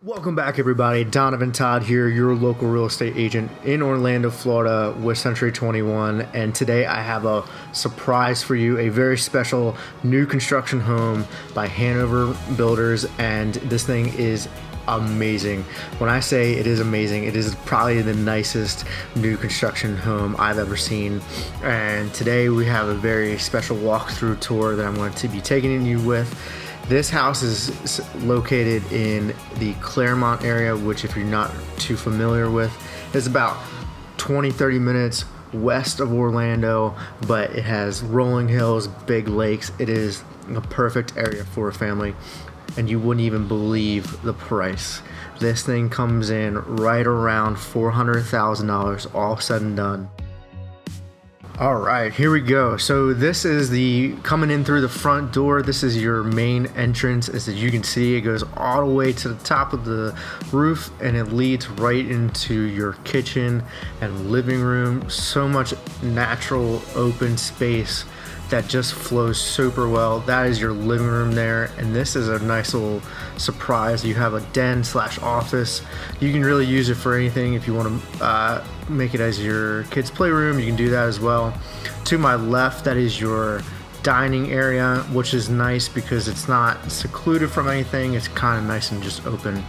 Welcome back, everybody. Donovan Todd here, your local real estate agent in Orlando, Florida with Century 21. And today I have a surprise for you, a very special new construction home by Hanover Builders. And this thing is amazing. When I say it is amazing, it is probably the nicest new construction home I've ever seen. And today we have a very special walkthrough tour that I'm going to be taking you with. This house is located in the Clermont area, which if you're not too familiar with, is about 20-30 minutes west of Orlando, but it has rolling hills, big lakes. It is a perfect area for a family, and you wouldn't even believe the price. This thing comes in right around $400,000, all said and done. All right, here we go. So this is the coming in through the front door. This is your main entrance. As you can see, it goes all the way to the top of the roof and it leads right into your kitchen and living room. So much natural open space that just flows super well. That is your living room there, and this is a nice little surprise. You have a den / office. You can really use it for anything. If you want to make it as your kids' playroom, you can do that as well. To my left, that is your dining area, which is nice because it's not secluded from anything. It's kind of nice and just open.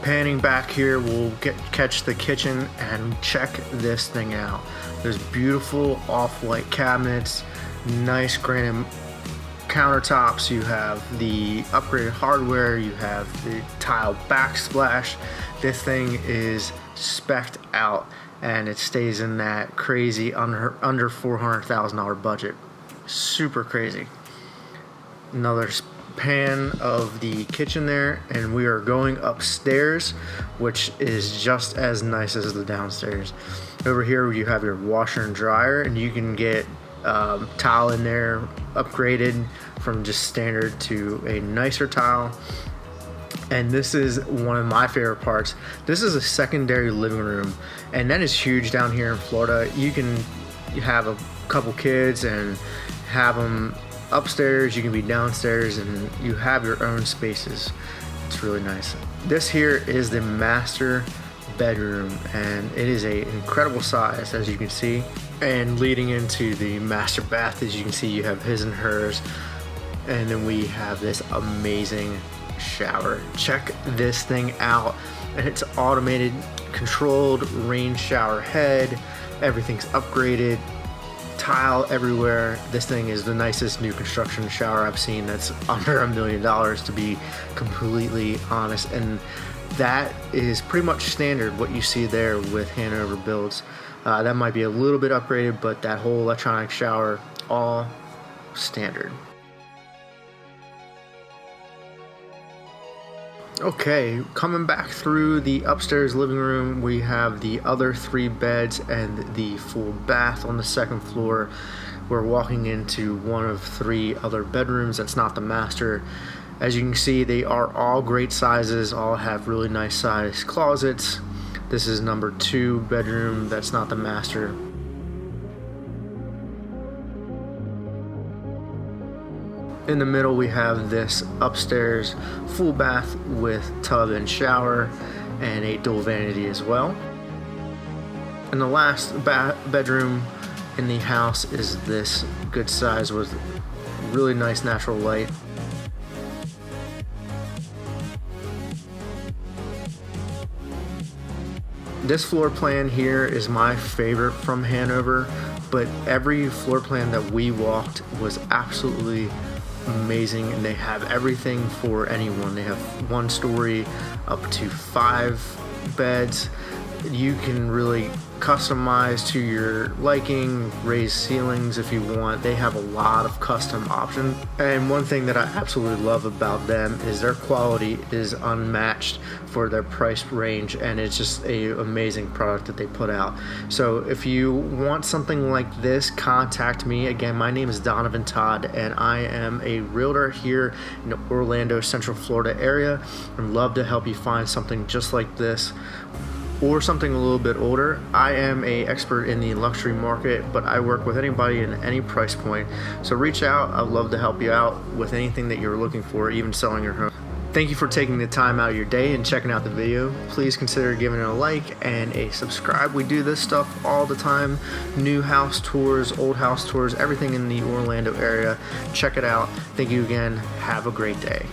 Panning back here, we'll catch the kitchen and check this thing out. There's beautiful off-white cabinets, nice granite countertops. You have the upgraded hardware. You have the tile backsplash. This thing is spec'd out, and it stays in that crazy under $400,000 budget. Super crazy. Another pan of the kitchen there, and we are going upstairs, which is just as nice as the downstairs. Over here you have your washer and dryer, and you can get tile in there upgraded from just standard to a nicer tile. And this is one of my favorite parts. This is a secondary living room, and that is huge down here in Florida. You have a couple kids and have them upstairs, you can be downstairs, and you have your own spaces. It's really nice. This here is the master bedroom, and it is an incredible size, as you can see. And leading into the master bath, as you can see, you have his and hers, and then we have this amazing shower. Check this thing out, and it's automated, controlled rain shower head. Everything's upgraded. Tile everywhere. This thing is the nicest new construction shower I've seen that's under $1 million, to be completely honest, and that is pretty much standard what you see there with Hanover Builds. That might be a little bit upgraded, but that whole electronic shower, all standard. Okay, coming back through the upstairs living room, we have the other 3 beds and the full bath on the second floor. We're walking into one of 3 other bedrooms that's not the master. As you can see, they are all great sizes, all have really nice sized closets. This is number 2 bedroom that's not the master. In the middle, we have this upstairs full bath with tub and shower and a dual vanity as well. And the last bedroom in the house is this good size with really nice natural light. This floor plan here is my favorite from Hanover, but every floor plan that we walked was absolutely amazing, and they have everything for anyone. They have 1 story up to 5 beds. You can really customize to your liking, raise ceilings if you want. They have a lot of custom options, and one thing that I absolutely love about them is their quality is unmatched for their price range, and it's just an amazing product that they put out. So if you want something like this, contact me. Again, my name is Donovan Todd, and I am a realtor here in the Orlando, Central Florida area. I'd love to help you find something just like this, or something a little bit older, I am an expert in the luxury market, but I work with anybody in any price point. So reach out. I'd love to help you out with anything that you're looking for, even selling your home. Thank you for taking the time out of your day and checking out the video. Please consider giving it a like and a subscribe. We do this stuff all the time. New house tours, old house tours, everything in the Orlando area. Check it out. Thank you again. Have a great day.